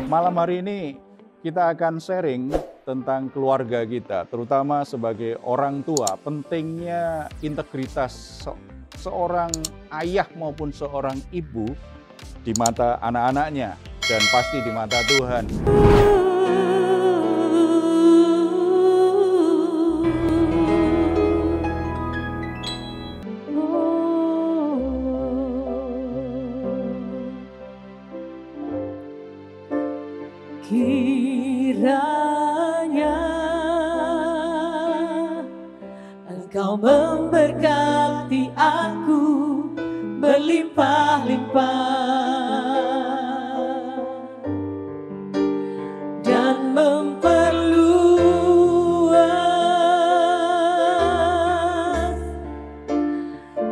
Malam hari ini kita akan sharing tentang keluarga kita, terutama sebagai orang tua, pentingnya integritas seorang ayah maupun seorang ibu di mata anak-anaknya dan pasti di mata Tuhan. Kiranya Engkau memberkati aku berlimpah-limpah dan memperluas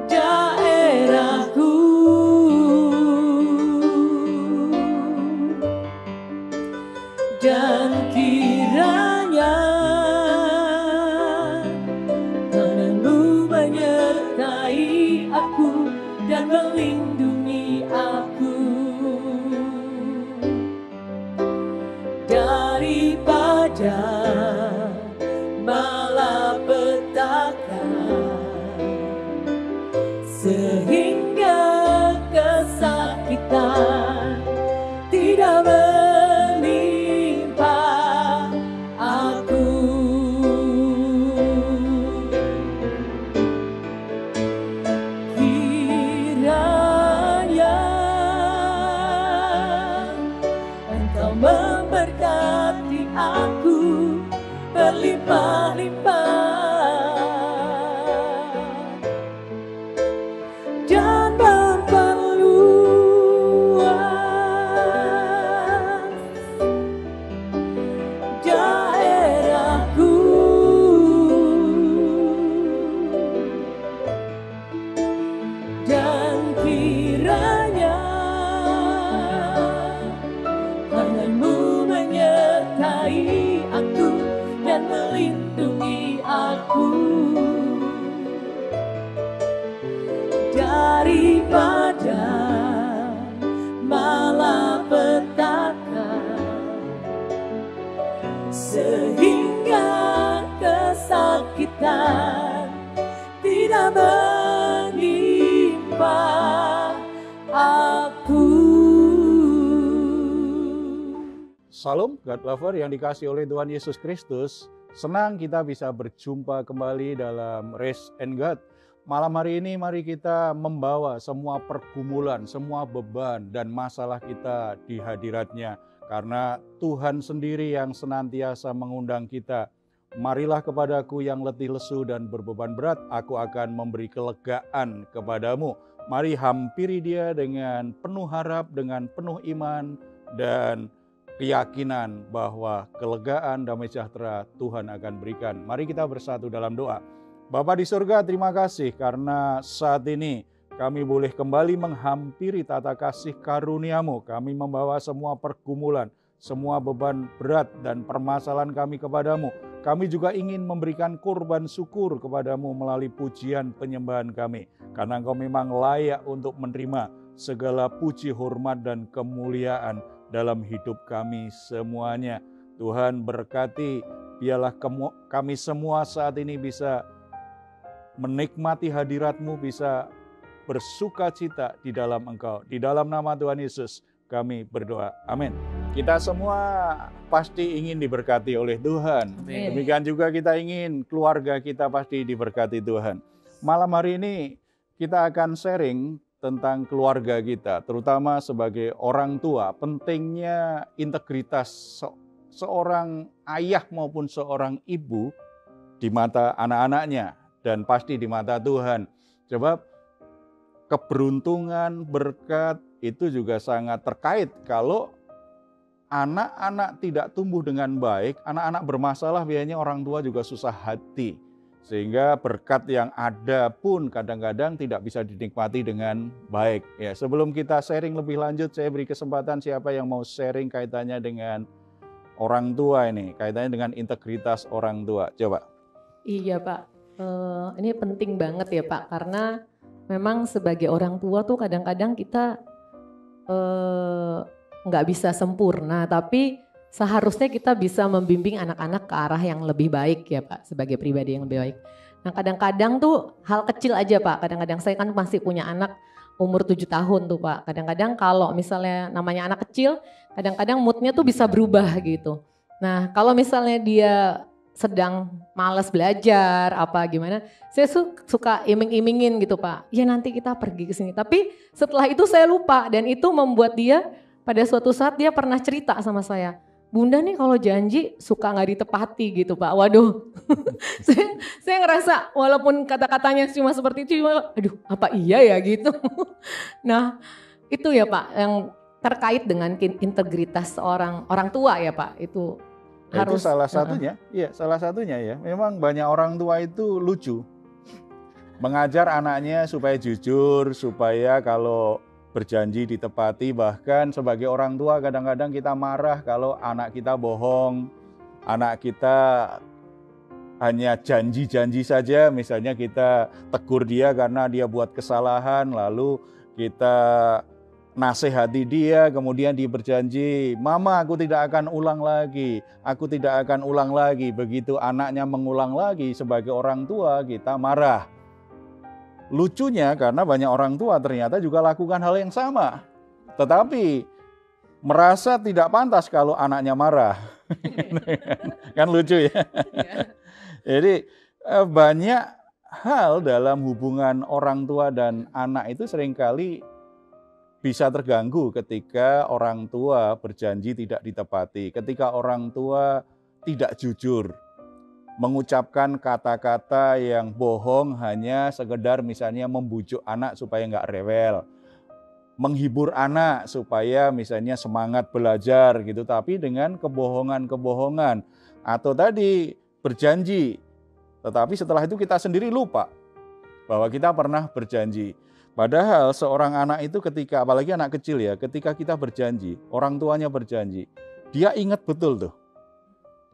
daerahku, dan kiranya tangan-Mu menyertai aku dan melindungi aku daripada malapetaka, sehingga kesakitan tidak menimpa aku. Kiranya Engkau memberkati aku berlimpah-limpah dan memperluas daerahku, dan kiranya tangan-Mu menyertai aku dan melindungi aku daripada malapetaka, sehingga kesakitan tidak menimpa aku. Salam God Lover yang dikasihi oleh Tuhan Yesus Kristus. Senang kita bisa berjumpa kembali dalam Race and God. Malam hari ini mari kita membawa semua pergumulan, semua beban dan masalah kita di hadirat-Nya. Karena Tuhan sendiri yang senantiasa mengundang kita. Marilah kepadaku yang letih lesu dan berbeban berat, aku akan memberi kelegaan kepadamu. Mari hampiri Dia dengan penuh harap, dengan penuh iman dan keyakinan bahwa kelegaan, damai sejahtera Tuhan akan berikan. Mari kita bersatu dalam doa. Bapa di surga, terima kasih karena saat ini kami boleh kembali menghampiri tata kasih karunia-Mu. Kami membawa semua pergumulan, semua beban berat dan permasalahan kami kepadamu. Kami juga ingin memberikan kurban syukur kepadamu melalui pujian penyembahan kami. Karena Engkau memang layak untuk menerima segala puji, hormat, dan kemuliaan dalam hidup kami semuanya. Tuhan berkati, biarlah kami semua saat ini bisa menikmati hadirat-Mu, bisa bersuka cita di dalam Engkau. Di dalam nama Tuhan Yesus kami berdoa. Amin. Kita semua pasti ingin diberkati oleh Tuhan. Amin. Demikian juga kita ingin keluarga kita pasti diberkati Tuhan. Malam hari ini kita akan sharing tentang keluarga kita, terutama sebagai orang tua, pentingnya integritas seorang ayah maupun seorang ibu di mata anak-anaknya dan pasti di mata Tuhan. Sebab keberuntungan, berkat itu juga sangat terkait kalau anak-anak tidak tumbuh dengan baik, anak-anak bermasalah biasanya orang tua juga susah hati. Sehingga berkat yang ada pun kadang-kadang tidak bisa dinikmati dengan baik. Ya, sebelum kita sharing lebih lanjut, saya beri kesempatan siapa yang mau sharing kaitannya dengan orang tua ini, kaitannya dengan integritas orang tua. Coba. Iya Pak, ini penting banget ya Pak, karena memang sebagai orang tua tuh kadang-kadang kita nggak bisa sempurna, tapi seharusnya kita bisa membimbing anak-anak ke arah yang lebih baik ya Pak, sebagai pribadi yang lebih baik. Nah kadang-kadang tuh hal kecil aja Pak, kadang-kadang saya kan masih punya anak umur 7 tahun tuh Pak. Kadang-kadang kalau misalnya namanya anak kecil, kadang-kadang moodnya tuh bisa berubah gitu. Nah kalau misalnya dia sedang malas belajar apa gimana, saya suka iming-imingin gitu Pak. Ya nanti kita pergi ke sini. Tapi setelah itu saya lupa dan itu membuat dia pada suatu saat dia pernah cerita sama saya. Bunda nih kalau janji suka nggak ditepati gitu Pak. Waduh, saya ngerasa walaupun kata-katanya cuma seperti itu, aduh apa iya ya gitu. Nah itu ya Pak yang terkait dengan integritas orang tua ya Pak, itu harus. Itu salah satunya, iya salah satunya ya. Memang banyak orang tua itu lucu, mengajar anaknya supaya jujur, supaya kalau berjanji ditepati. Bahkan sebagai orang tua kadang-kadang kita marah kalau anak kita bohong, anak kita hanya janji-janji saja. Misalnya kita tegur dia karena dia buat kesalahan, lalu kita nasihati dia, kemudian dia berjanji, mama aku tidak akan ulang lagi, aku tidak akan ulang lagi. Begitu anaknya mengulang lagi, sebagai orang tua kita marah. Lucunya karena banyak orang tua ternyata juga lakukan hal yang sama, tetapi merasa tidak pantas kalau anaknya marah. Kan lucu ya. Jadi banyak hal dalam hubungan orang tua dan anak itu seringkali bisa terganggu ketika orang tua berjanji tidak ditepati, ketika orang tua tidak jujur, mengucapkan kata-kata yang bohong hanya sekedar misalnya membujuk anak supaya nggak rewel, menghibur anak supaya misalnya semangat belajar gitu, tapi dengan kebohongan-kebohongan. Atau tadi berjanji, tetapi setelah itu kita sendiri lupa bahwa kita pernah berjanji. Padahal seorang anak itu ketika, apalagi anak kecil ya, ketika kita berjanji, orang tuanya berjanji, dia ingat betul tuh.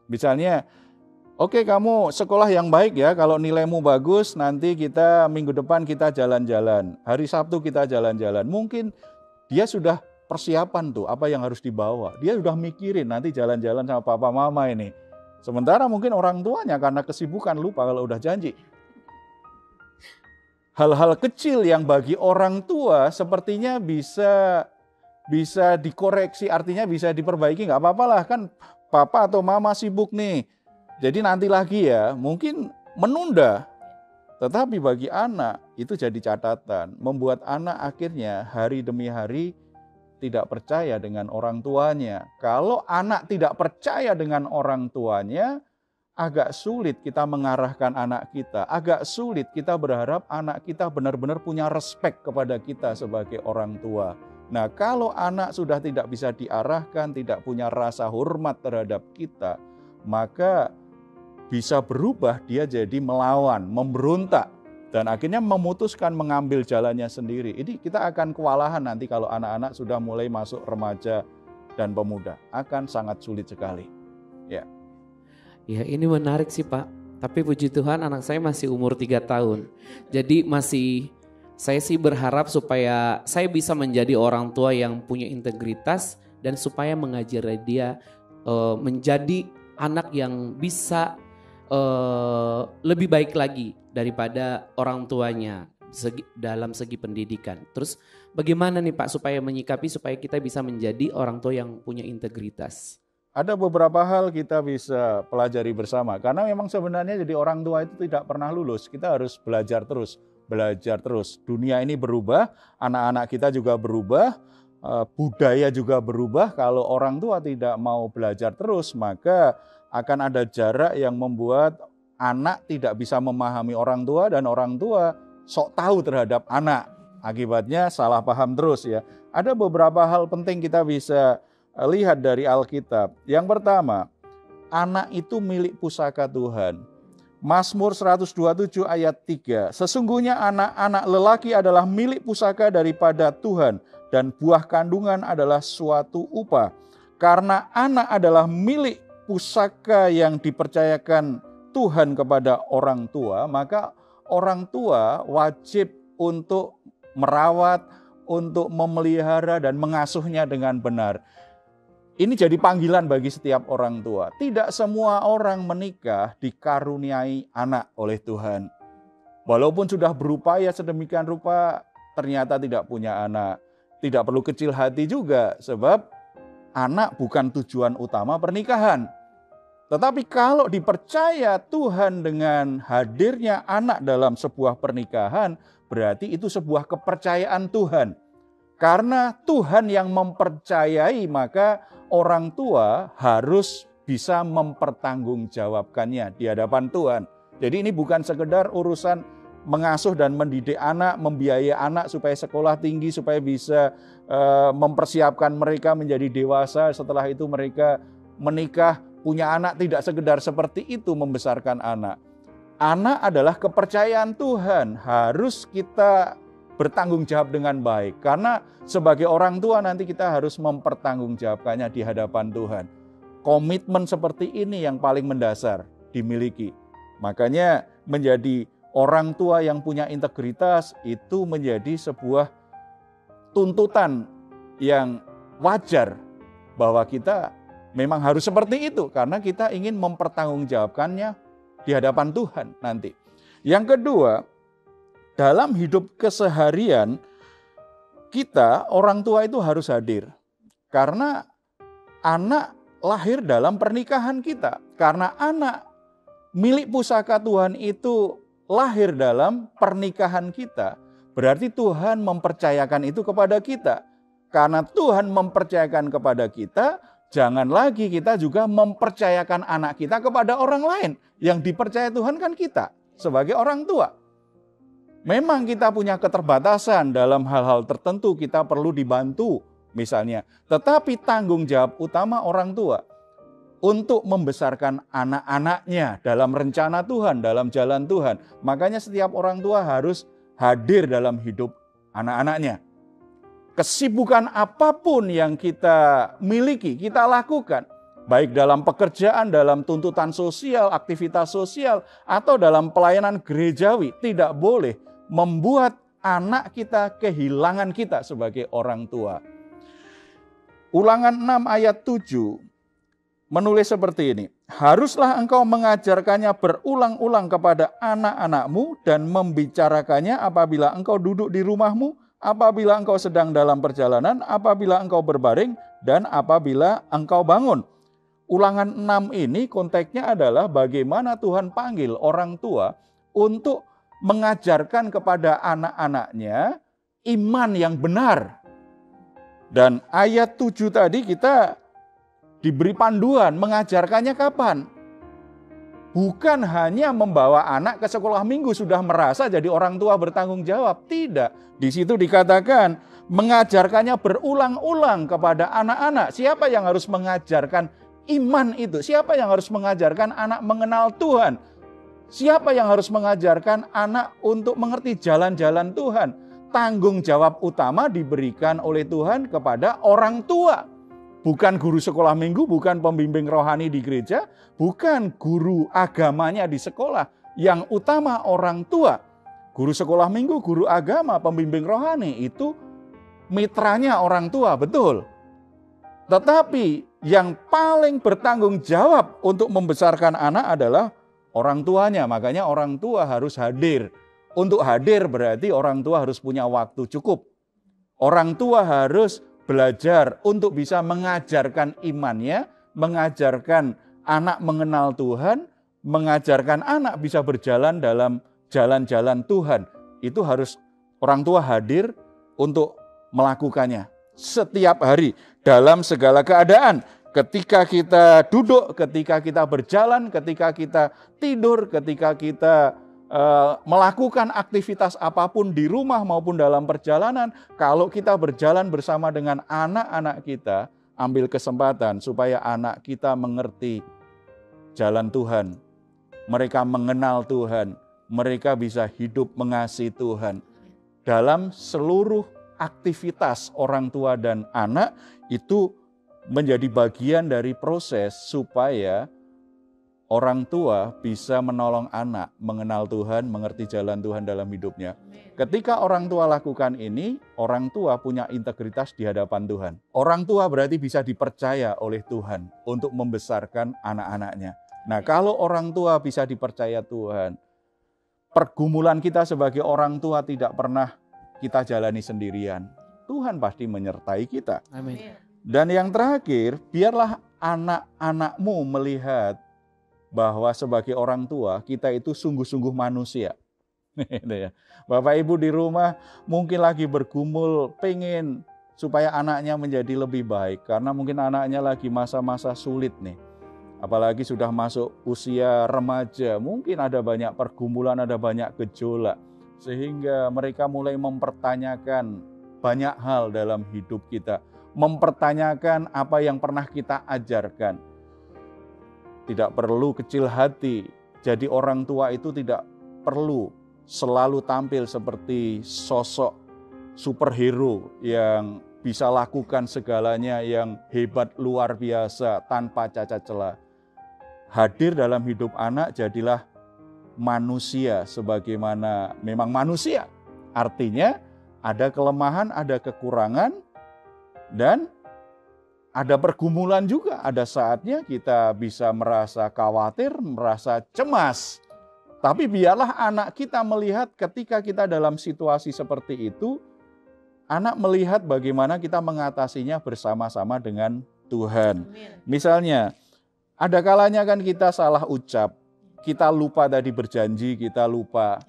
Misalnya, oke, kamu sekolah yang baik ya, kalau nilaimu bagus nanti kita minggu depan kita jalan-jalan, hari Sabtu kita jalan-jalan. Mungkin dia sudah persiapan tuh apa yang harus dibawa, dia sudah mikirin nanti jalan-jalan sama papa mama ini. Sementara mungkin orang tuanya karena kesibukan lupa kalau udah janji. Hal-hal kecil yang bagi orang tua sepertinya bisa dikoreksi, artinya bisa diperbaiki, nggak apa-apa lah kan papa atau mama sibuk nih. Jadi nanti lagi ya, mungkin menunda. Tetapi bagi anak itu jadi catatan, membuat anak akhirnya hari demi hari tidak percaya dengan orang tuanya. Kalau anak tidak percaya dengan orang tuanya, agak sulit kita mengarahkan anak kita, agak sulit kita berharap anak kita benar-benar punya respek kepada kita sebagai orang tua. Nah, kalau anak sudah tidak bisa diarahkan, tidak punya rasa hormat terhadap kita, maka bisa berubah dia jadi melawan, memberontak, dan akhirnya memutuskan mengambil jalannya sendiri. Ini kita akan kewalahan nanti kalau anak-anak sudah mulai masuk remaja dan pemuda. Akan sangat sulit sekali. Ya. Ya ini menarik sih Pak, tapi puji Tuhan anak saya masih umur 3 tahun. Jadi saya sih berharap supaya saya bisa menjadi orang tua yang punya integritas dan supaya mengajari dia menjadi anak yang bisa lebih baik lagi daripada orang tuanya dalam segi pendidikan. Terus bagaimana nih Pak supaya menyikapi supaya kita bisa menjadi orang tua yang punya integritas? Ada beberapa hal kita bisa pelajari bersama, karena memang sebenarnya jadi orang tua itu tidak pernah lulus. Kita harus belajar terus, belajar terus. Dunia ini berubah, anak-anak kita juga berubah, budaya juga berubah. Kalau orang tua tidak mau belajar terus, maka akan ada jarak yang membuat anak tidak bisa memahami orang tua dan orang tua sok tahu terhadap anak. Akibatnya salah paham terus ya. Ada beberapa hal penting kita bisa lihat dari Alkitab. Yang pertama, anak itu milik pusaka Tuhan. Mazmur 127 ayat 3. Sesungguhnya anak-anak lelaki adalah milik pusaka daripada Tuhan, dan buah kandungan adalah suatu upah. Karena anak adalah milik pusaka yang dipercayakan Tuhan kepada orang tua, maka orang tua wajib untuk merawat, untuk memelihara dan mengasuhnya dengan benar. Ini jadi panggilan bagi setiap orang tua. Tidak semua orang menikah dikaruniai anak oleh Tuhan. Walaupun sudah berupaya sedemikian rupa, ternyata tidak punya anak. Tidak perlu kecil hati juga, sebab anak bukan tujuan utama pernikahan. Tetapi kalau dipercaya Tuhan dengan hadirnya anak dalam sebuah pernikahan, berarti itu sebuah kepercayaan Tuhan. Karena Tuhan yang mempercayai, maka orang tua harus bisa mempertanggungjawabkannya di hadapan Tuhan. Jadi ini bukan sekedar urusan mengasuh dan mendidik anak, membiayai anak supaya sekolah tinggi, supaya bisa mempersiapkan mereka menjadi dewasa. Setelah itu mereka menikah, punya anak. Tidak sekedar seperti itu membesarkan anak. Anak adalah kepercayaan Tuhan, harus kita bertanggung jawab dengan baik. Karena sebagai orang tua nanti kita harus mempertanggungjawabkannya di hadapan Tuhan. Komitmen seperti ini yang paling mendasar dimiliki. Makanya menjadi orang tua yang punya integritas itu menjadi sebuah tuntutan yang wajar bahwa kita memang harus seperti itu karena kita ingin mempertanggungjawabkannya di hadapan Tuhan nanti. Yang kedua, dalam hidup keseharian kita, orang tua itu harus hadir. Karena anak lahir dalam pernikahan kita. Karena anak milik pusaka Tuhan itu lahir dalam pernikahan kita. Berarti Tuhan mempercayakan itu kepada kita. Karena Tuhan mempercayakan kepada kita, jangan lagi kita juga mempercayakan anak kita kepada orang lain. Yang dipercaya Tuhan kan kita sebagai orang tua. Memang kita punya keterbatasan dalam hal-hal tertentu, kita perlu dibantu misalnya. Tetapi tanggung jawab utama orang tua untuk membesarkan anak-anaknya dalam rencana Tuhan, dalam jalan Tuhan. Makanya setiap orang tua harus hadir dalam hidup anak-anaknya. Kesibukan apapun yang kita miliki, kita lakukan. Baik dalam pekerjaan, dalam tuntutan sosial, aktivitas sosial, atau dalam pelayanan gerejawi, tidak boleh membuat anak kita kehilangan kita sebagai orang tua. Ulangan 6 ayat 7 menulis seperti ini. Haruslah engkau mengajarkannya berulang-ulang kepada anak-anakmu dan membicarakannya apabila engkau duduk di rumahmu, apabila engkau sedang dalam perjalanan, apabila engkau berbaring, dan apabila engkau bangun. Ulangan 6 ini konteksnya adalah bagaimana Tuhan panggil orang tua untuk mengajarkan kepada anak-anaknya iman yang benar. Dan ayat 7 tadi kita diberi panduan mengajarkannya kapan? Bukan hanya membawa anak ke sekolah minggu sudah merasa jadi orang tua bertanggung jawab. Tidak. Di situ dikatakan mengajarkannya berulang-ulang kepada anak-anak. Siapa yang harus mengajarkan iman itu? Siapa yang harus mengajarkan anak mengenal Tuhan? Siapa yang harus mengajarkan anak untuk mengerti jalan-jalan Tuhan? Tanggung jawab utama diberikan oleh Tuhan kepada orang tua. Bukan guru sekolah minggu, bukan pembimbing rohani di gereja, bukan guru agamanya di sekolah. Yang utama orang tua. Guru sekolah minggu, guru agama, pembimbing rohani itu mitranya orang tua, betul. Tetapi yang paling bertanggung jawab untuk membesarkan anak adalah orang tuanya. Makanya orang tua harus hadir. Untuk hadir berarti orang tua harus punya waktu cukup. Orang tua harus belajar untuk bisa mengajarkan imannya, mengajarkan anak mengenal Tuhan, mengajarkan anak bisa berjalan dalam jalan-jalan Tuhan. Itu harus orang tua hadir untuk melakukannya setiap hari dalam segala keadaan. Ketika kita duduk, ketika kita berjalan, ketika kita tidur, ketika kita melakukan aktivitas apapun di rumah maupun dalam perjalanan, kalau kita berjalan bersama dengan anak-anak kita, ambil kesempatan supaya anak kita mengerti jalan Tuhan. Mereka mengenal Tuhan, mereka bisa hidup mengasihi Tuhan. Dalam seluruh aktivitas orang tua dan anak itu menjadi bagian dari proses supaya orang tua bisa menolong anak mengenal Tuhan, mengerti jalan Tuhan dalam hidupnya. Ketika orang tua lakukan ini, orang tua punya integritas di hadapan Tuhan. Orang tua berarti bisa dipercaya oleh Tuhan untuk membesarkan anak-anaknya. Nah, kalau orang tua bisa dipercaya Tuhan, pergumulan kita sebagai orang tua tidak pernah kita jalani sendirian. Tuhan pasti menyertai kita. Amin. Dan yang terakhir, biarlah anak-anakmu melihat bahwa sebagai orang tua kita itu sungguh-sungguh manusia. Bapak Ibu di rumah mungkin lagi bergumul pengen supaya anaknya menjadi lebih baik karena mungkin anaknya lagi masa-masa sulit nih. Apalagi sudah masuk usia remaja, mungkin ada banyak pergumulan, ada banyak gejolak sehingga mereka mulai mempertanyakan banyak hal dalam hidup kita, mempertanyakan apa yang pernah kita ajarkan. Tidak perlu kecil hati. Jadi orang tua itu tidak perlu selalu tampil seperti sosok superhero yang bisa lakukan segalanya, yang hebat luar biasa tanpa cacat celah. Hadir dalam hidup anak, jadilah manusia sebagaimana memang manusia. Artinya ada kelemahan, ada kekurangan, dan ada pergumulan juga, ada saatnya kita bisa merasa khawatir, merasa cemas. Tapi biarlah anak kita melihat ketika kita dalam situasi seperti itu, anak melihat bagaimana kita mengatasinya bersama-sama dengan Tuhan. Misalnya, ada kalanya kan kita salah ucap, kita lupa tadi berjanji, kita lupa.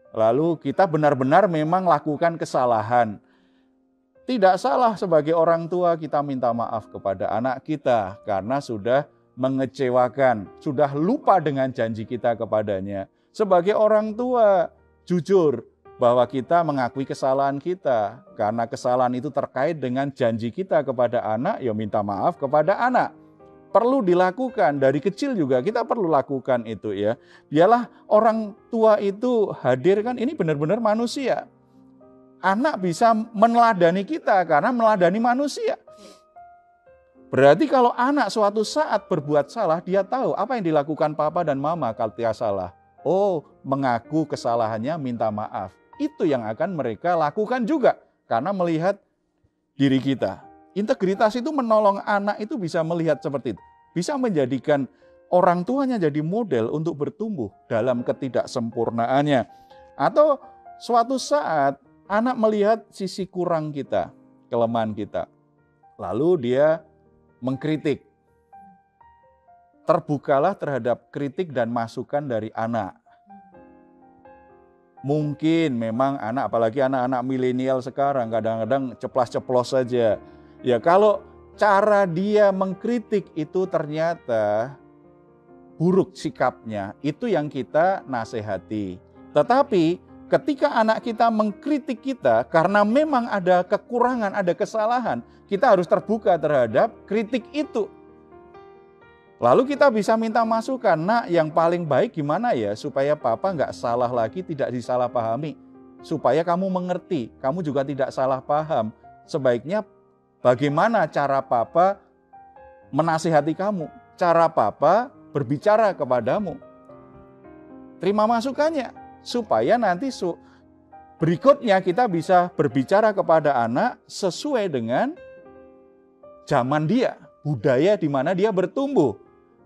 Lalu kita benar-benar memang lakukan kesalahan. Tidak salah sebagai orang tua kita minta maaf kepada anak kita karena sudah mengecewakan, sudah lupa dengan janji kita kepadanya. Sebagai orang tua, jujur bahwa kita mengakui kesalahan kita. Karena kesalahan itu terkait dengan janji kita kepada anak, ya minta maaf kepada anak. Perlu dilakukan, dari kecil juga kita perlu lakukan itu ya. Biarlah orang tua itu hadir kan, ini benar-benar manusia. Anak bisa meneladani kita karena meneladani manusia. Berarti kalau anak suatu saat berbuat salah, dia tahu apa yang dilakukan papa dan mama kalau dia salah. Oh, mengaku kesalahannya, minta maaf. Itu yang akan mereka lakukan juga karena melihat diri kita. Integritas itu menolong anak itu bisa melihat seperti itu. Bisa menjadikan orang tuanya jadi model untuk bertumbuh dalam ketidaksempurnaannya. Atau suatu saat anak melihat sisi kurang kita, kelemahan kita. Lalu dia mengkritik. Terbukalah terhadap kritik dan masukan dari anak. Mungkin memang anak, apalagi anak-anak milenial sekarang, kadang-kadang ceplas-ceplos saja. Ya kalau cara dia mengkritik itu ternyata buruk sikapnya, itu yang kita nasihati. Tetapi ketika anak kita mengkritik kita karena memang ada kekurangan, ada kesalahan, kita harus terbuka terhadap kritik itu. Lalu kita bisa minta masukan, nak yang paling baik gimana ya supaya papa nggak salah lagi, tidak disalahpahami. Supaya kamu mengerti, kamu juga tidak salah paham. Sebaiknya bagaimana cara papa menasihati kamu, cara papa berbicara kepadamu. Terima masukannya. Supaya nanti berikutnya kita bisa berbicara kepada anak sesuai dengan zaman dia, budaya di mana dia bertumbuh.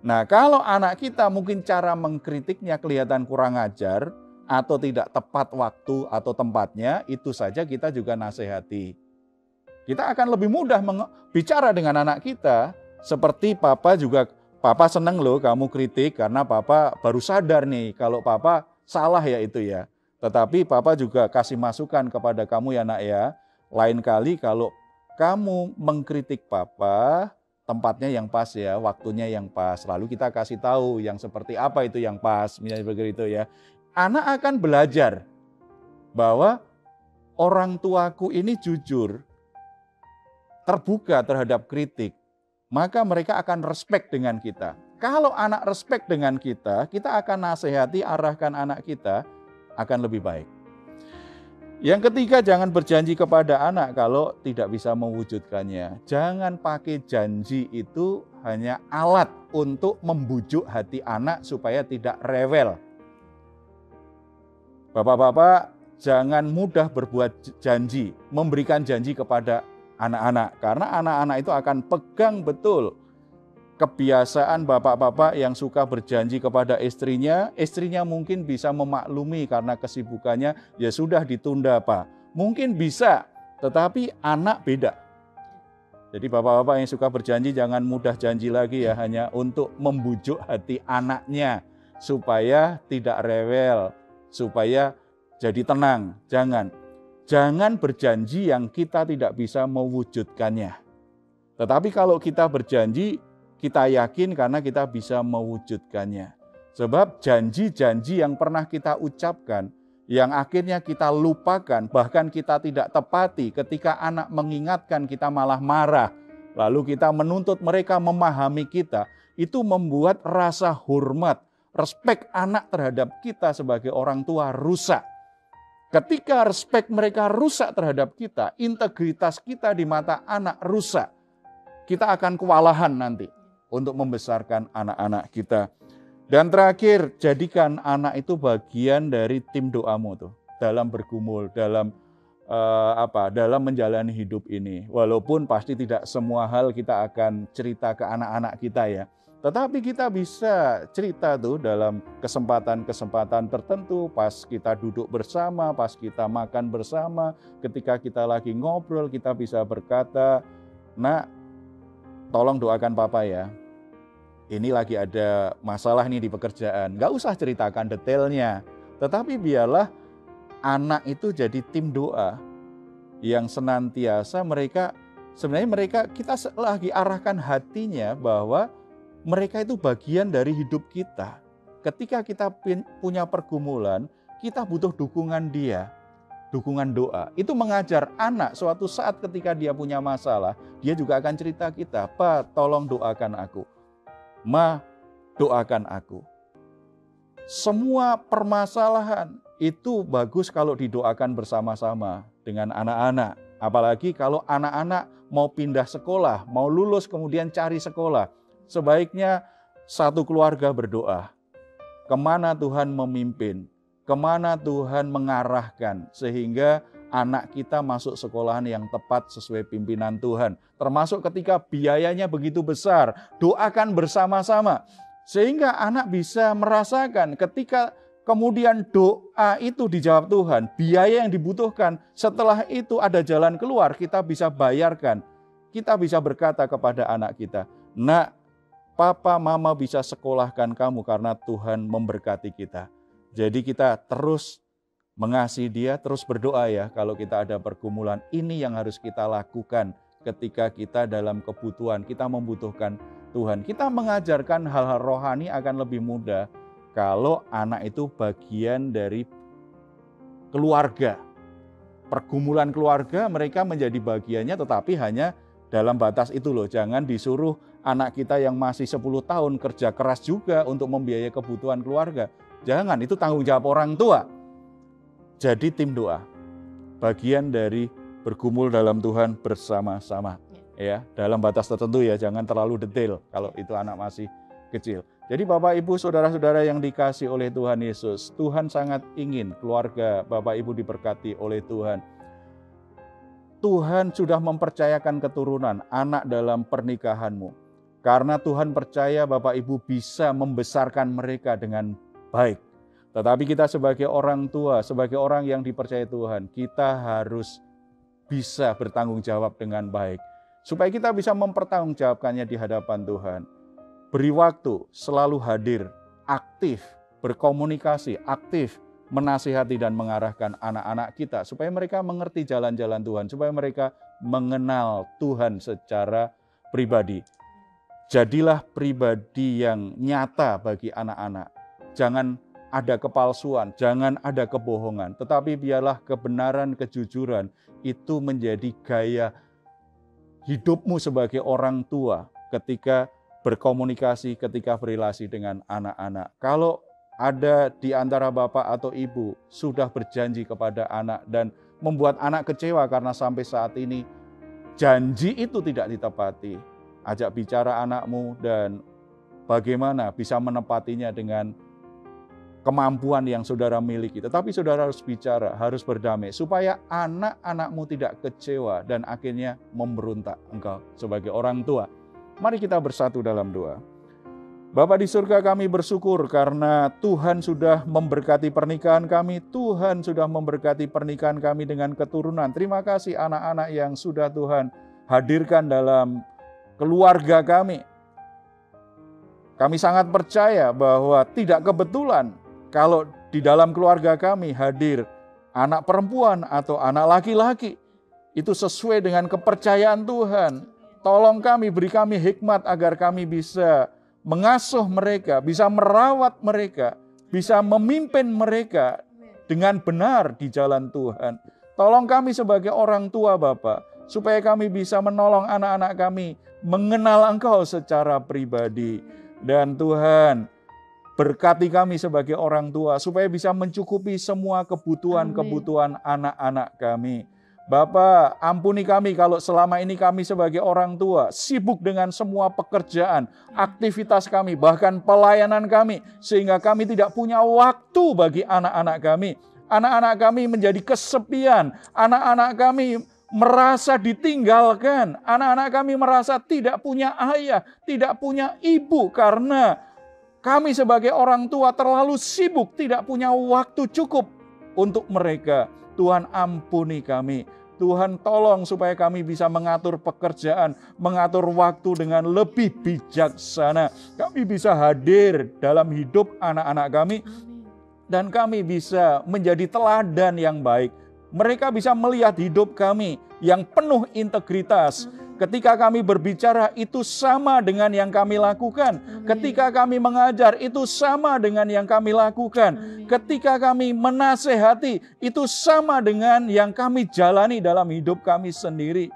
Nah, kalau anak kita mungkin cara mengkritiknya kelihatan kurang ajar atau tidak tepat waktu atau tempatnya, itu saja kita juga nasihati. Kita akan lebih mudah bicara dengan anak kita seperti papa seneng loh kamu kritik karena papa baru sadar nih kalau papa salah ya itu ya. Tetapi papa juga kasih masukan kepada kamu ya nak ya. Lain kali kalau kamu mengkritik papa, tempatnya yang pas ya, waktunya yang pas. Lalu kita kasih tahu yang seperti apa itu yang pas, misalnya begitu ya. Anak akan belajar bahwa orang tuaku ini jujur, terbuka terhadap kritik, maka mereka akan respect dengan kita. Kalau anak respect dengan kita, kita akan nasihati, arahkan anak kita akan lebih baik. Yang ketiga, jangan berjanji kepada anak kalau tidak bisa mewujudkannya. Jangan pakai janji itu hanya alat untuk membujuk hati anak supaya tidak rewel. Bapak-bapak, jangan mudah berbuat janji, memberikan janji kepada anak-anak. Karena anak-anak itu akan pegang betul kebiasaan bapak-bapak yang suka berjanji kepada istrinya. Istrinya mungkin bisa memaklumi karena kesibukannya, ya sudah ditunda Pak. Mungkin bisa, tetapi anak beda. Jadi bapak-bapak yang suka berjanji jangan mudah janji lagi ya, hanya untuk membujuk hati anaknya supaya tidak rewel, supaya jadi tenang. Jangan berjanji yang kita tidak bisa mewujudkannya. Tetapi kalau kita berjanji, kita yakin karena kita bisa mewujudkannya. Sebab janji-janji yang pernah kita ucapkan, yang akhirnya kita lupakan, bahkan kita tidak tepati, ketika anak mengingatkan kita malah marah, lalu kita menuntut mereka memahami kita, itu membuat rasa hormat, respek anak terhadap kita sebagai orang tua rusak. Ketika respek mereka rusak terhadap kita, integritas kita di mata anak rusak, kita akan kewalahan nanti untuk membesarkan anak-anak kita. Dan terakhir, jadikan anak itu bagian dari tim doamu tuh, dalam bergumul, dalam menjalani hidup ini. Walaupun pasti tidak semua hal kita akan cerita ke anak-anak kita ya. Tetapi kita bisa cerita tuh dalam kesempatan-kesempatan tertentu, pas kita duduk bersama, pas kita makan bersama, ketika kita lagi ngobrol, kita bisa berkata, "Nak, tolong doakan Papa ya. Ini lagi ada masalah nih di pekerjaan." Gak usah ceritakan detailnya, tetapi biarlah anak itu jadi tim doa yang senantiasa kita lagi arahkan hatinya bahwa mereka itu bagian dari hidup kita. Ketika kita punya pergumulan, kita butuh dukungan dia, dukungan doa. Itu mengajar anak suatu saat ketika dia punya masalah, dia juga akan cerita kita, "Pa, tolong doakan aku. Ma, doakan aku." Semua permasalahan itu bagus kalau didoakan bersama-sama dengan anak-anak. Apalagi kalau anak-anak mau pindah sekolah, mau lulus kemudian cari sekolah. Sebaiknya satu keluarga berdoa. Kemana Tuhan memimpin, kemana Tuhan mengarahkan, sehingga anak kita masuk sekolahan yang tepat sesuai pimpinan Tuhan. Termasuk ketika biayanya begitu besar, doakan bersama-sama. Sehingga anak bisa merasakan ketika kemudian doa itu dijawab Tuhan, biaya yang dibutuhkan, setelah itu ada jalan keluar, kita bisa bayarkan. Kita bisa berkata kepada anak kita, "Nak, Papa, Mama bisa sekolahkan kamu karena Tuhan memberkati kita." Jadi kita terus mengasihi dia, terus berdoa ya kalau kita ada pergumulan. Ini yang harus kita lakukan ketika kita dalam kebutuhan, kita membutuhkan Tuhan. Kita mengajarkan hal-hal rohani akan lebih mudah kalau anak itu bagian dari keluarga. Pergumulan keluarga mereka menjadi bagiannya, tetapi hanya dalam batas itu loh. Jangan disuruh anak kita yang masih 10 tahun kerja keras juga untuk membiayai kebutuhan keluarga. Jangan, itu tanggung jawab orang tua. Jadi tim doa, bagian dari bergumul dalam Tuhan bersama-sama. Ya, dalam batas tertentu ya, jangan terlalu detail kalau itu anak masih kecil. Jadi Bapak Ibu saudara-saudara yang dikasih oleh Tuhan Yesus, Tuhan sangat ingin keluarga Bapak Ibu diberkati oleh Tuhan. Tuhan sudah mempercayakan keturunan anak dalam pernikahanmu. Karena Tuhan percaya Bapak Ibu bisa membesarkan mereka dengan baik. Tetapi kita sebagai orang tua, sebagai orang yang dipercaya Tuhan, kita harus bisa bertanggung jawab dengan baik. Supaya kita bisa mempertanggungjawabkannya di hadapan Tuhan. Beri waktu, selalu hadir, aktif, berkomunikasi, aktif, menasihati dan mengarahkan anak-anak kita. Supaya mereka mengerti jalan-jalan Tuhan, supaya mereka mengenal Tuhan secara pribadi. Jadilah pribadi yang nyata bagi anak-anak. Jangan ada kepalsuan, jangan ada kebohongan. Tetapi biarlah kebenaran, kejujuran itu menjadi gaya hidupmu sebagai orang tua ketika berkomunikasi, ketika berrelasi dengan anak-anak. Kalau ada di antara bapak atau ibu sudah berjanji kepada anak dan membuat anak kecewa karena sampai saat ini janji itu tidak ditepati. Ajak bicara anakmu dan bagaimana bisa menepatinya dengan kemampuan yang saudara miliki. Tetapi saudara harus bicara, harus berdamai supaya anak-anakmu tidak kecewa dan akhirnya memberontak engkau sebagai orang tua. Mari kita bersatu dalam doa. Bapa di surga, kami bersyukur karena Tuhan sudah memberkati pernikahan kami. Tuhan sudah memberkati pernikahan kami dengan keturunan. Terima kasih anak-anak yang sudah Tuhan hadirkan dalam keluarga kami. Kami sangat percaya bahwa tidak kebetulan kalau di dalam keluarga kami hadir anak perempuan atau anak laki-laki. Itu sesuai dengan kepercayaan Tuhan. Tolong kami, beri kami hikmat agar kami bisa mengasuh mereka, bisa merawat mereka, bisa memimpin mereka dengan benar di jalan Tuhan. Tolong kami sebagai orang tua Bapa, supaya kami bisa menolong anak-anak kami mengenal Engkau secara pribadi. Dan Tuhan, berkati kami sebagai orang tua supaya bisa mencukupi semua kebutuhan-kebutuhan anak-anak kami. Bapa, ampuni kami kalau selama ini kami sebagai orang tua sibuk dengan semua pekerjaan, aktivitas kami, bahkan pelayanan kami, sehingga kami tidak punya waktu bagi anak-anak kami. Anak-anak kami menjadi kesepian, anak-anak kami merasa ditinggalkan, anak-anak kami merasa tidak punya ayah, tidak punya ibu karena kami sebagai orang tua terlalu sibuk, tidak punya waktu cukup untuk mereka. Tuhan ampuni kami. Tuhan tolong supaya kami bisa mengatur pekerjaan, mengatur waktu dengan lebih bijaksana. Kami bisa hadir dalam hidup anak-anak kami dan kami bisa menjadi teladan yang baik. Mereka bisa melihat hidup kami yang penuh integritas. Ketika kami berbicara itu sama dengan yang kami lakukan. Ketika kami mengajar itu sama dengan yang kami lakukan. Ketika kami menasehati itu sama dengan yang kami jalani dalam hidup kami sendiri.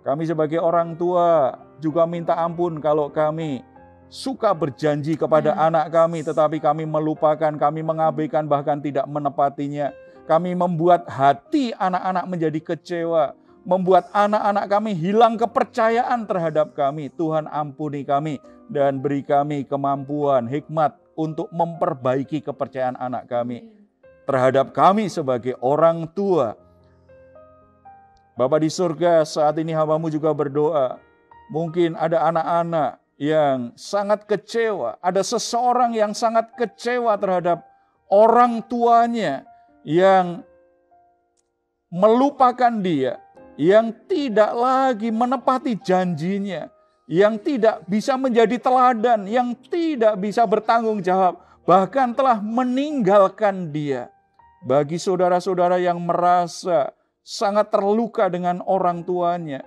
Kami sebagai orang tua juga minta ampun kalau kami suka berjanji kepada anak kami tetapi kami melupakan, kami mengabaikan bahkan tidak menepatinya. Kami membuat hati anak-anak menjadi kecewa, membuat anak-anak kami hilang kepercayaan terhadap kami. Tuhan ampuni kami dan beri kami kemampuan, hikmat untuk memperbaiki kepercayaan anak kami terhadap kami sebagai orang tua. Bapa di surga, saat ini hamba-Mu juga berdoa. Mungkin ada anak-anak yang sangat kecewa, ada seseorang yang sangat kecewa terhadap orang tuanya yang melupakan dia, yang tidak lagi menepati janjinya, yang tidak bisa menjadi teladan, yang tidak bisa bertanggung jawab, bahkan telah meninggalkan dia. Bagi saudara-saudara yang merasa sangat terluka dengan orang tuanya,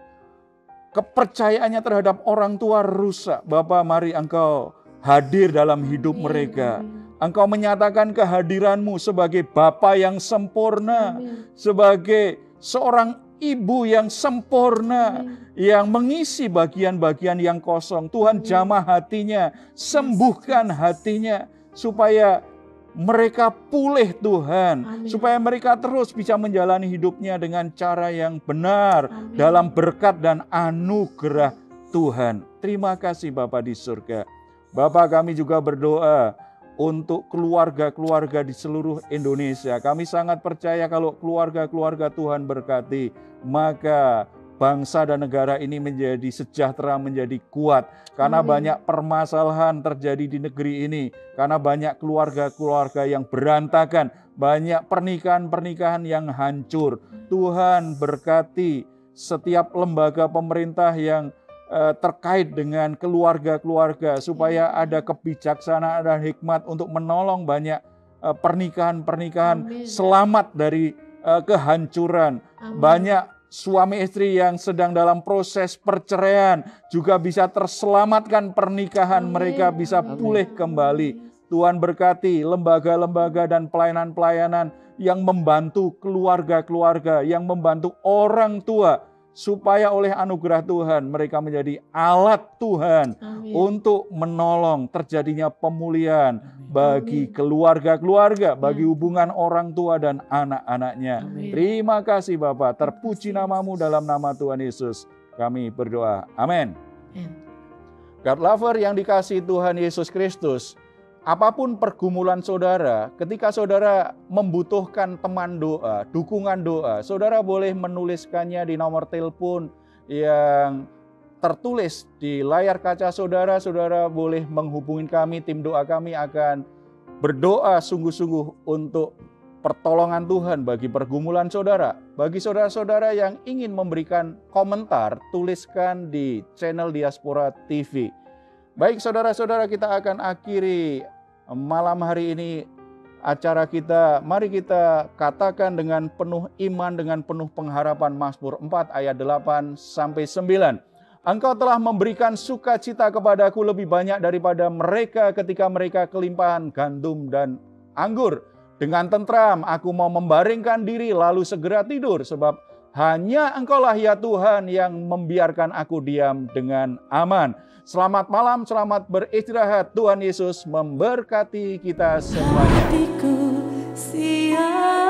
kepercayaannya terhadap orang tua rusak, Bapa, mari Engkau hadir dalam hidup mereka. Engkau menyatakan kehadiran-Mu sebagai Bapa yang sempurna, sebagai seorang ibu yang sempurna, yang mengisi bagian-bagian yang kosong. Tuhan jamah hatinya, sembuhkan hatinya, supaya mereka pulih Tuhan, supaya mereka terus bisa menjalani hidupnya dengan cara yang benar, dalam berkat dan anugerah Tuhan. Terima kasih Bapa di surga. Bapa, kami juga berdoa untuk keluarga-keluarga di seluruh Indonesia. Kami sangat percaya kalau keluarga-keluarga Tuhan berkati, maka bangsa dan negara ini menjadi sejahtera, menjadi kuat. Karena banyak permasalahan terjadi di negeri ini, karena banyak keluarga-keluarga yang berantakan, banyak pernikahan-pernikahan yang hancur. Tuhan berkati setiap lembaga pemerintah yang terkait dengan keluarga-keluarga, supaya ada kebijaksanaan dan hikmat untuk menolong banyak pernikahan-pernikahan selamat dari kehancuran. Banyak suami istri yang sedang dalam proses perceraian juga bisa terselamatkan, pernikahan mereka bisa pulih kembali. Tuhan berkati lembaga-lembaga dan pelayanan-pelayanan yang membantu keluarga-keluarga, yang membantu orang tua, supaya oleh anugerah Tuhan mereka menjadi alat Tuhan Amin. untuk menolong terjadinya pemulihan bagi keluarga-keluarga, bagi hubungan orang tua dan anak-anaknya. Amin. Terima kasih Bapa, terpuji namamu dalam nama Tuhan Yesus. Kami berdoa. Amin. Amin. God lover yang dikasihi Tuhan Yesus Kristus, apapun pergumulan saudara, ketika saudara membutuhkan teman doa, dukungan doa, saudara boleh menuliskannya di nomor telepon yang tertulis di layar kaca saudara. Saudara boleh menghubungi kami, tim doa kami akan berdoa sungguh-sungguh untuk pertolongan Tuhan bagi pergumulan saudara. Bagi saudara-saudara yang ingin memberikan komentar, tuliskan di channel Diaspora TV. Baik saudara-saudara, kita akan akhiri malam hari ini acara kita. Mari kita katakan dengan penuh iman, dengan penuh pengharapan Mazmur 4 ayat 8-9. Engkau telah memberikan sukacita kepadaku lebih banyak daripada mereka ketika mereka kelimpahan gandum dan anggur. Dengan tentram aku mau membaringkan diri lalu segera tidur, sebab hanya Engkaulah ya Tuhan yang membiarkan aku diam dengan aman. Selamat malam, selamat beristirahat. Tuhan Yesus memberkati kita semuanya. Hatiku siap.